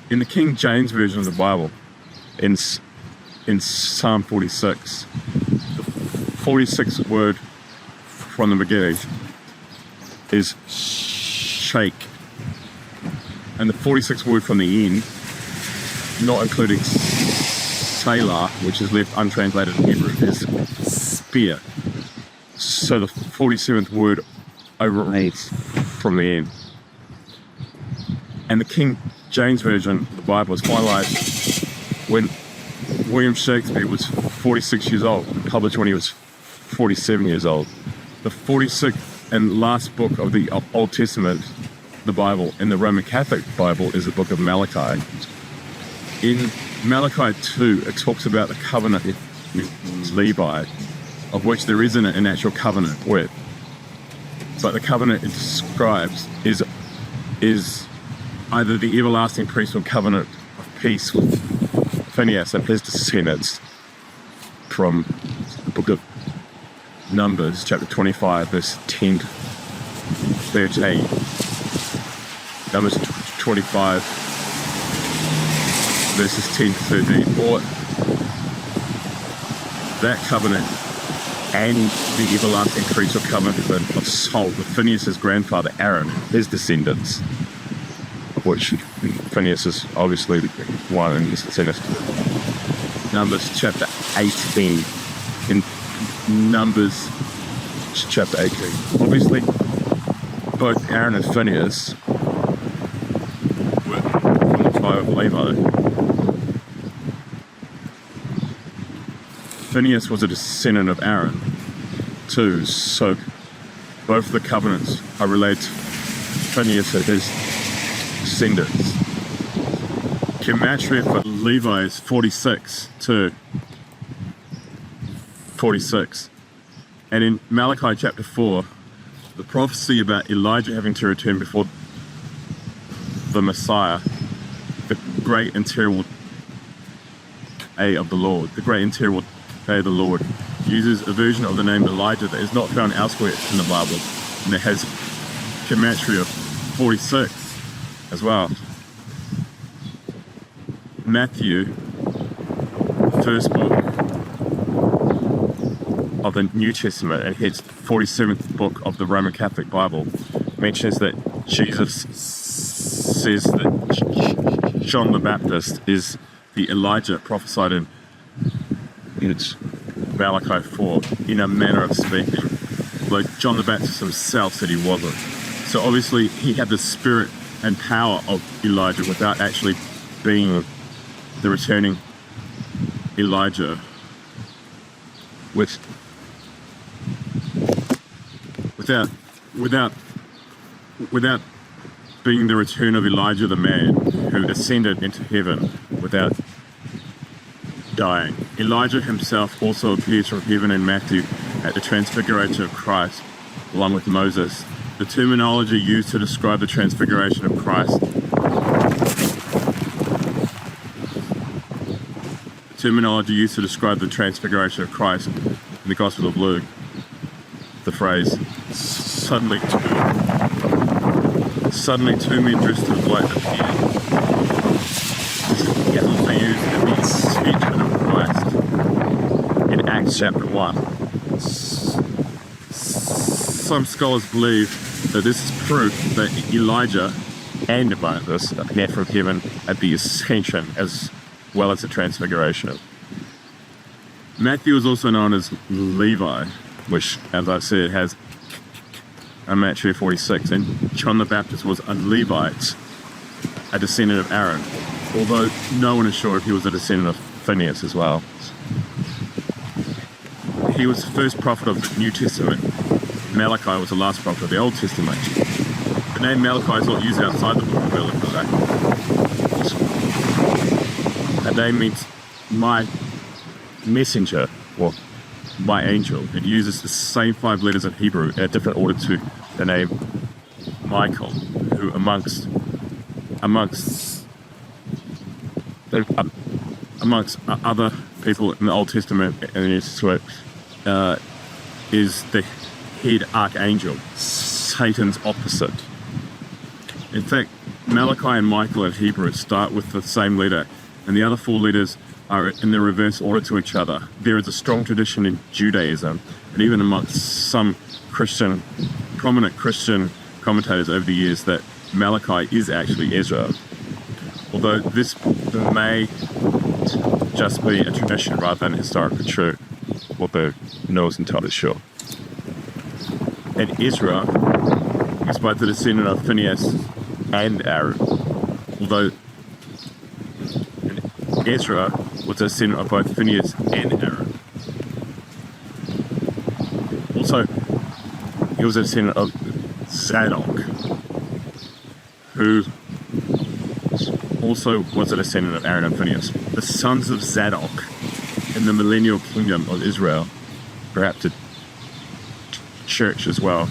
In the King James Version of the Bible, in Psalm 46, the 46th word from the beginning is shake. And the 46th word from the end, not including Selah, which is left untranslated in Hebrew, is spear. So the 47th word overreads from the end. And the King James Version of the Bible was finalized when William Shakespeare was 46 years old, published when he was 47 years old. The 46th and last book of the Old Testament, the Bible, in the Roman Catholic Bible, is the book of Malachi. In Malachi 2, it talks about the covenant with Levi, of which there isn't an actual covenant with. But the covenant it describes is either the everlasting priesthood covenant of peace with Phineas and his descendants from the book of Numbers, chapter 25, verse 10 to 13. Numbers 25, verses 10 to 13. Or that covenant and the everlasting priesthood covenant of Salt with Phineas' grandfather Aaron, his descendants, of which Phineas is obviously one in his descendants. Numbers chapter 18. In Numbers chapter 18. Obviously, both Aaron and Phineas were from the tribe of Levi. Phineas was a descendant of Aaron too, so both the covenants are related to Phineas and his descendants. Gematria for Levi is 46 too. 46. And in Malachi chapter 4, the prophecy about Elijah having to return before the Messiah, the great and terrible day of the Lord, the great and terrible day of the Lord, uses a version of the name Elijah that is not found elsewhere in the Bible, and it has gematria of 46 as well. Matthew, the first book of the New Testament, and hence the 47th book of the Roman Catholic Bible, mentions that Jesus says that John the Baptist is the Elijah prophesied in Malachi 4, in a manner of speaking. Like John the Baptist himself said he wasn't. So obviously he had the spirit and power of Elijah without actually being the returning Elijah, without being the return of Elijah the man who ascended into heaven without dying. Elijah himself also appears from heaven in Matthew at the transfiguration of Christ, along with Moses. The terminology used to describe the transfiguration of Christ in the Gospel of Luke, the phrase, suddenly two men dressed in white appeared. This is also used in the ascension of Christ in Acts chapter 1. Some scholars believe that this is proof that Elijah and Moses appeared from heaven at the ascension as well as the transfiguration. Matthew is also known as Levi, which, as I said, has gematria 46, and John the Baptist was a Levite, a descendant of Aaron, although no one is sure if he was a descendant of Phineas as well. He was the first prophet of the New Testament. Malachi was the last prophet of the Old Testament. The name Malachi is not used outside the book of Malachi. That name means my messenger, or my angel. It uses the same 5 letters in Hebrew in a different order to the name Michael, who amongst other people in the Old Testament and the New Testament is the head archangel, Satan's opposite. In fact, Malachi and Michael in Hebrew start with the same letter, and the other four letters are in the reverse order to each other. There is a strong tradition in Judaism, and even amongst some prominent Christian commentators over the years, that Malachi is actually Ezra. Although this may just be a tradition rather than historically true, although no one's entirely sure. And Ezra is both the descendant of Phineas and Aaron, although Ezra was a descendant of both Phineas and Aaron. Also, he was a descendant of Zadok, who also was a descendant of Aaron and Phineas. The sons of Zadok in the millennial kingdom of Israel, perhaps a church as well,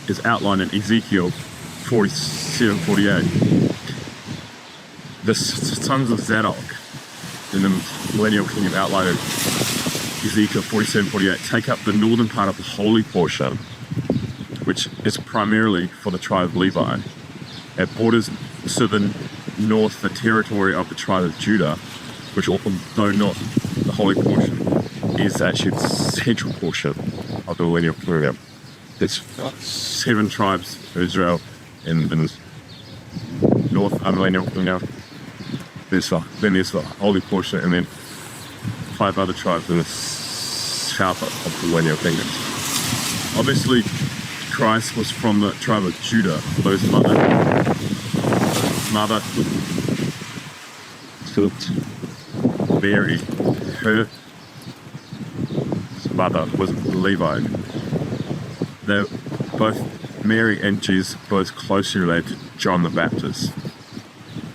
is outlined in Ezekiel 47-48. The sons of Zadok in the millennial kingdom outlined in Ezekiel 47-48 take up the northern part of the holy portion, which is primarily for the tribe of Levi. It borders to the north the territory of the tribe of Judah, which, although not the holy portion, is actually the central portion of the millennial kingdom. There's 7 tribes of Israel in the north millennial kingdom. Then there's the holy portion, and then 5 other tribes in the south of the millennial kingdom. Obviously, Christ was from the tribe of Judah, although his mother Mary, her mother was Levite. They're both, Mary and Jesus, both closely related to John the Baptist,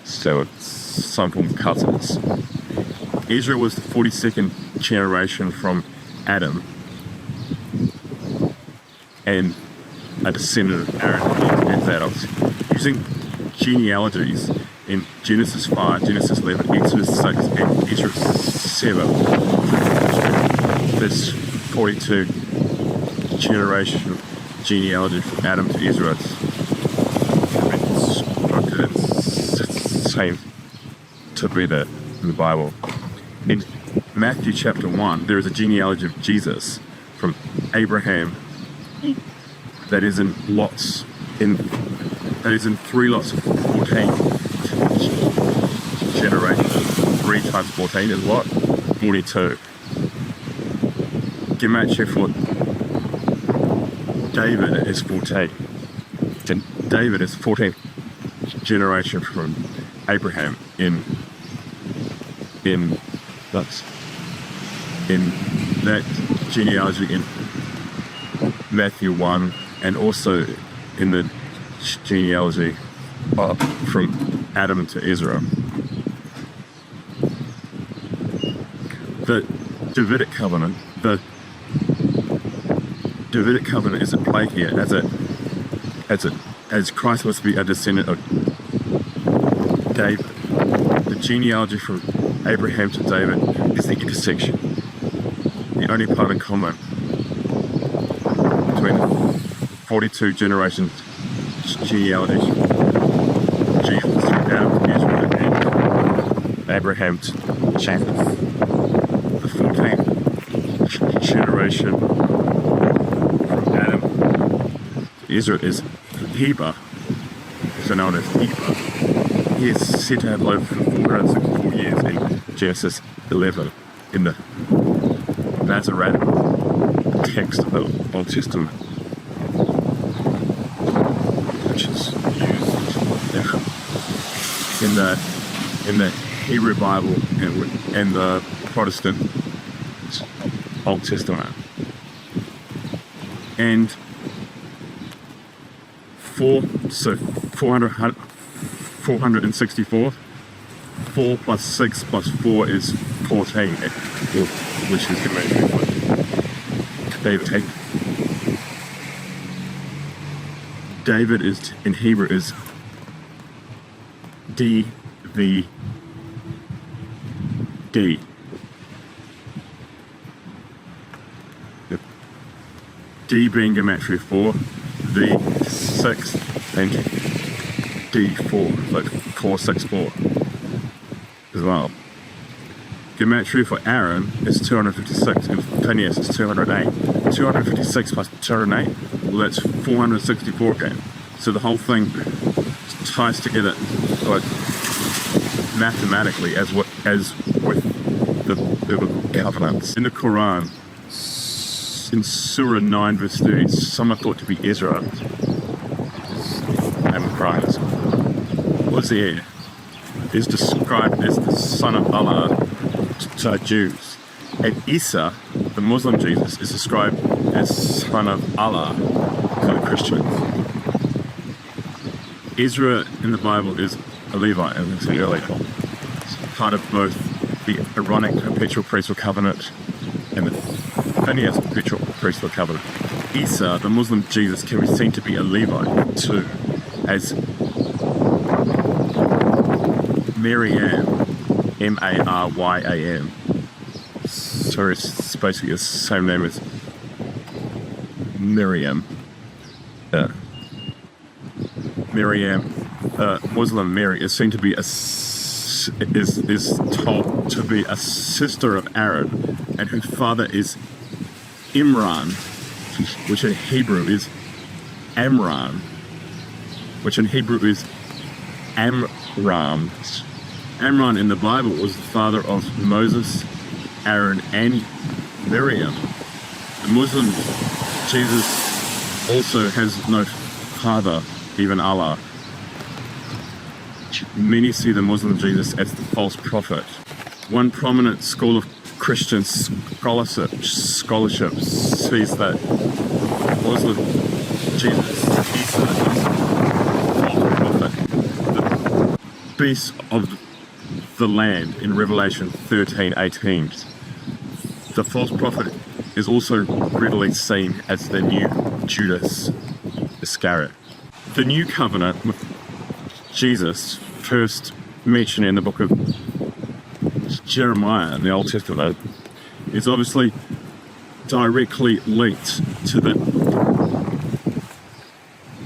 so it's some form of cousins. Ezra was the 42nd generation from Adam and a descendant of Aaron and Zadok. Using genealogies in Genesis 5, Genesis 11, Exodus 6, and Ezra 7, this 42 generation genealogy from Adam to Ezra same to be there in the Bible. In Matthew chapter 1, there is a genealogy of Jesus from Abraham that is in 3 lots of 14 generations. 3 times 14 is what? 42. Gematria for David is 14. And David is 14th generation from Abraham in that genealogy in Matthew 1, and also in the genealogy from Adam to Ezra. The Davidic covenant is at play here as Christ was to be a descendant of David. The genealogy from Abraham to David is the intersection, the only part in common between 42 generations genealogies. Jesus to Adam to Israel and Abraham to Japheth. The 14th generation from Adam to Israel is Heber, so known as Heber. He is said to have lived for 464 years in Genesis 11 in the Masoretic text of the Old Testament, which is used in the Hebrew Bible and the Protestant Old Testament. And 464. 4 plus 6 plus 4 is 14, which is gematria for David. David is in Hebrew is D V D. D being gematria 4, V 6, and D4, like 464 as well. Gematria for Aaron is 256 and Phineas is 208. 256 plus 208, well, that's 464 again. So the whole thing ties together like mathematically as with the biblical covenants. In the Quran, in Surah 9 verse 30, some are thought to be Ezra, name of Christ, was there, is described as the son of Allah to Jews. And Isa, the Muslim Jesus, is described as son of Allah to the Christians. Ezra in the Bible is a Levite, as I said earlier. It's part of both the Aaronic perpetual priesthood covenant and the Phineas perpetual priesthood covenant. Isa, the Muslim Jesus, can be seen to be a Levite too, as Maryam, Maryam. So it's basically the same name as Miriam. Miriam, Muslim Mary, is seen to be is told to be a sister of Aaron, and whose father is Imran, which in Hebrew is Amram, which in Hebrew is Amram. Amram in the Bible was the father of Moses, Aaron, and Miriam. The Muslim Jesus also has no father, even Allah. Many see the Muslim Jesus as the false prophet. One prominent school of Christian scholarship sees that Muslim Jesus, Isa, is the false prophet, the beast of the land in Revelation 13:18. The false prophet is also readily seen as the new Judas Iscariot. The new covenant with Jesus, first mentioned in the book of Jeremiah in the Old Testament, is obviously directly linked to the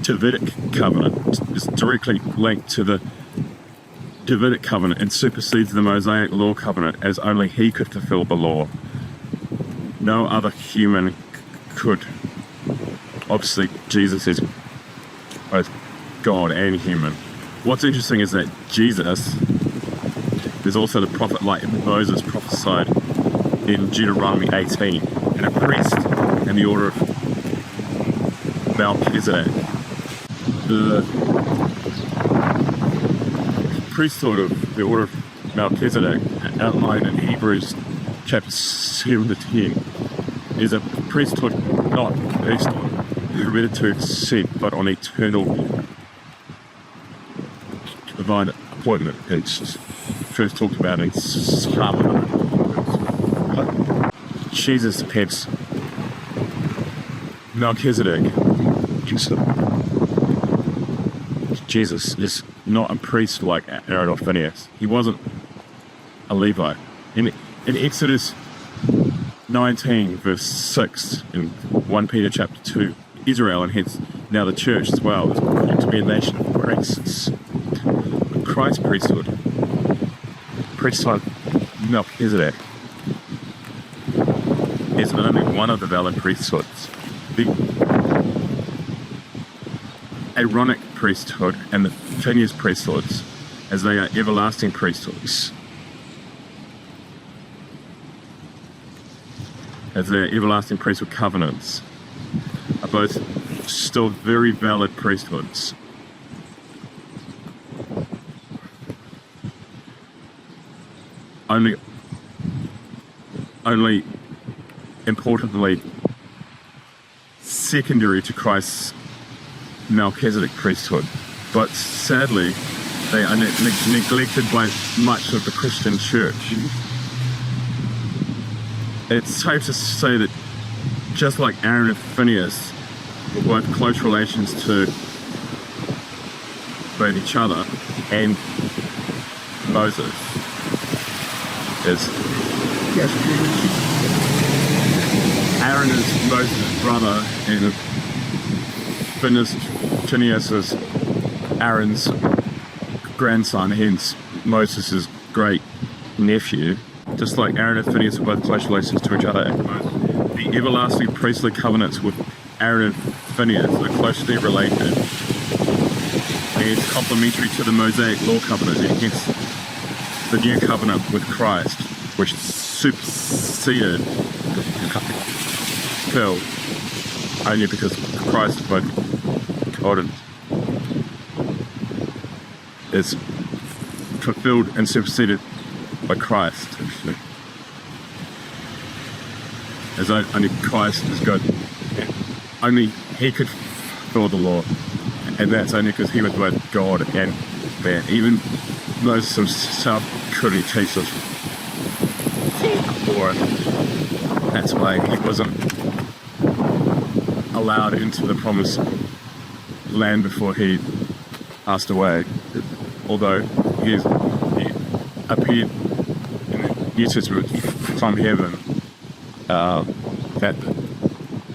Davidic covenant. It's directly linked to the Davidic covenant and supersedes the Mosaic law covenant, as only he could fulfill the law. No other human could. Obviously, Jesus is both God and human. What's interesting is that Jesus is also the prophet like Moses prophesied in Deuteronomy 18, and a priest in the order of Melchizedek. The priesthood of the order of Melchizedek, outlined in Hebrews chapter 7 to 10, is a priesthood not based on hereditary descent, but on eternal divine appointment. It's first talked about in Psalm. Jesus has Melchizedek. Jesus is not a priest like Aaron or Phineas. He wasn't a Levite. In Exodus 19 verse 6 in 1 Peter chapter 2, Israel, and hence now the church as well, is called to be a nation of priests. Christ's priesthood, Melchizedek, is only one of the valid priesthoods. The Aaronic priesthood and the Phineas priesthoods, as they are everlasting priesthoods, as they are everlasting priesthood covenants, are both still very valid priesthoods. Only importantly secondary to Christ's Melchizedek priesthood, but sadly they are neglected by much of the Christian church. It's safe to say that just like Aaron and Phineas were both close relations to both each other and Moses, Aaron is Moses' brother and Phineas is Aaron's grandson, hence Moses' great nephew. Just like Aaron and Phineas are both close relations to each other, the everlasting priestly covenants with Aaron and Phineas are closely related, and it's complementary to the Mosaic law covenant, and hence the new covenant with Christ, which superseded Phil, only because Christ is both God and is fulfilled and superseded by Christ, actually. As only Christ is good. Only he could fulfill the law. And that's only because he was both God and man. Even Moses himself couldn't teach us law. That's why he wasn't allowed into the promised land before he passed away. Although he appeared in the New Testament from heaven, that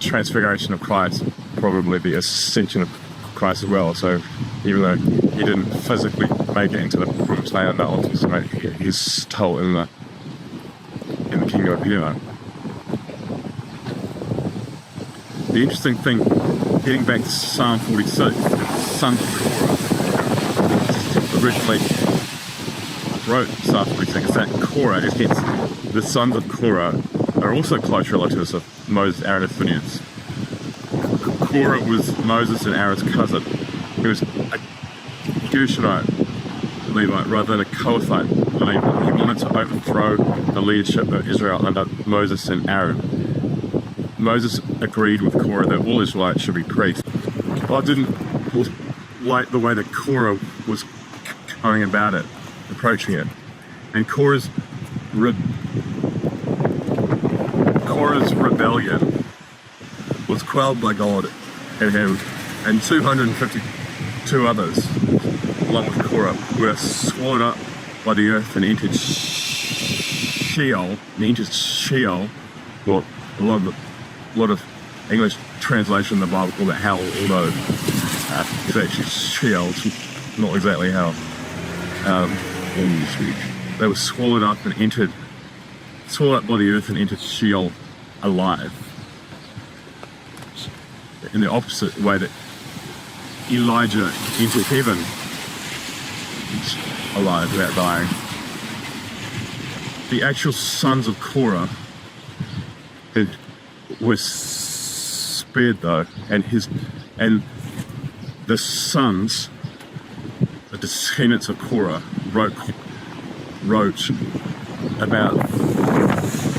transfiguration of Christ, probably the ascension of Christ as well. So even though he didn't physically make it into the promised land, he's still in the kingdom of heaven. The interesting thing, getting back to Psalm 46, sons of Korah originally wrote Psalm 46, is that Korah, and hence the sons of Korah are also close relatives of Moses, Aaron, and Phineas. Korah was Moses and Aaron's cousin. He was a Gershonite Levite rather than a Kohathite Levite. He wanted to overthrow the leadership of Israel under Moses and Aaron. Moses agreed with Korah that all Israelites should be priests. I didn't like the way that Korah was going about it, approaching it. And Korah's rebellion was quelled by God and him, and 252 others, along with Korah, were swallowed up by the earth and entered Sheol. Well, a lot of English translation of the Bible call it hell, although it's actually Sheol. It's not exactly hell. They were swallowed up by the earth and entered Sheol alive. In the opposite way that Elijah entered heaven alive without dying. The actual sons of Korah were spared though, and the sons, the descendants of Korah, wrote about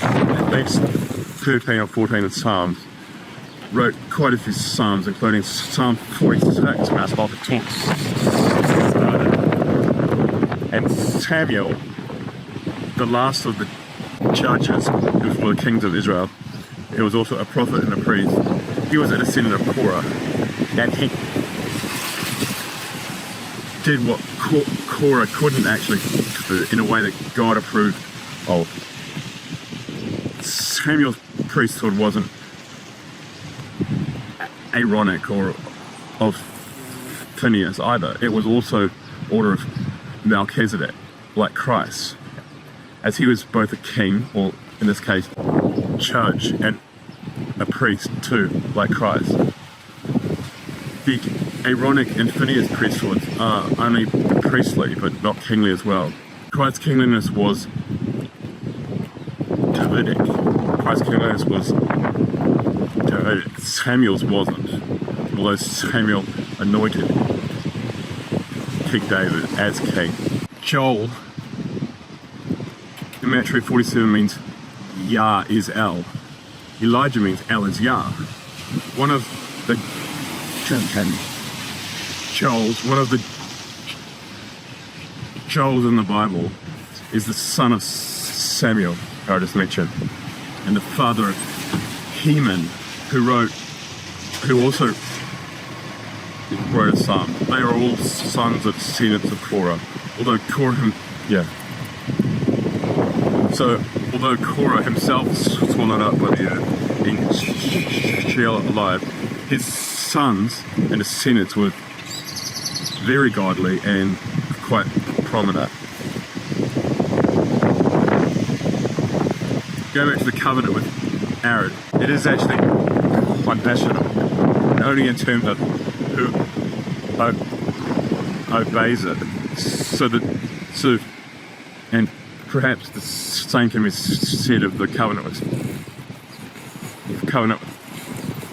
at least 13 or 14 of Psalms, wrote quite a few Psalms, including Psalm 46, where our prophet talks about it. And Samuel, the last of the judges before the kings of Israel, he was also a prophet and a priest. He was a descendant of Korah, and he did what Korah couldn't actually do in a way that God approved of. Samuel's priesthood wasn't Aaronic or of Phineas either. It was also order of Melchizedek, like Christ, as he was both a king, or in this case, judge, and a priest too, like Christ. The Aaronic and Phineas priesthoods are only priestly, but not kingly as well. Christ's kingliness was Davidic. Christ's kingliness was Davidic. Samuel's wasn't, although Samuel anointed King David as king. Joel, in Matthew 47, means Yah is El. Elijah means El is Yah. One of the Joels in the Bible is the son of Samuel, who I just mentioned, and the father of Heman, who also wrote a psalm. They are all sons of descendants of Korah. Although Korah himself was swallowed up by the earth in Sheol alive, his sons and descendants were very godly and quite prominent. Go back to the covenant with Aaron. It is actually quite national, only in terms of who obeys it. So, and perhaps the same can be said of the covenant with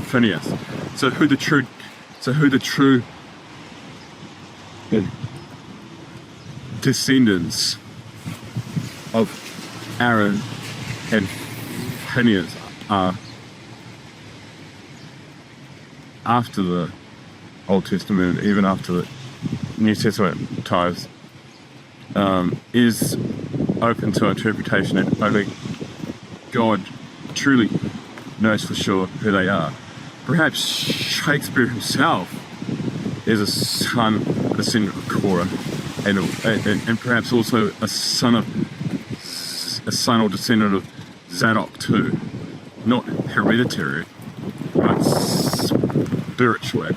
Phineas. So who the true descendants of Aaron and Phineas are after the Old Testament, even after the New Testament times, is open to interpretation, and only God truly knows for sure who they are. Perhaps Shakespeare himself is a descendant of Korah, and perhaps also a son or descendant of Zadok too. Not hereditary, but spiritual.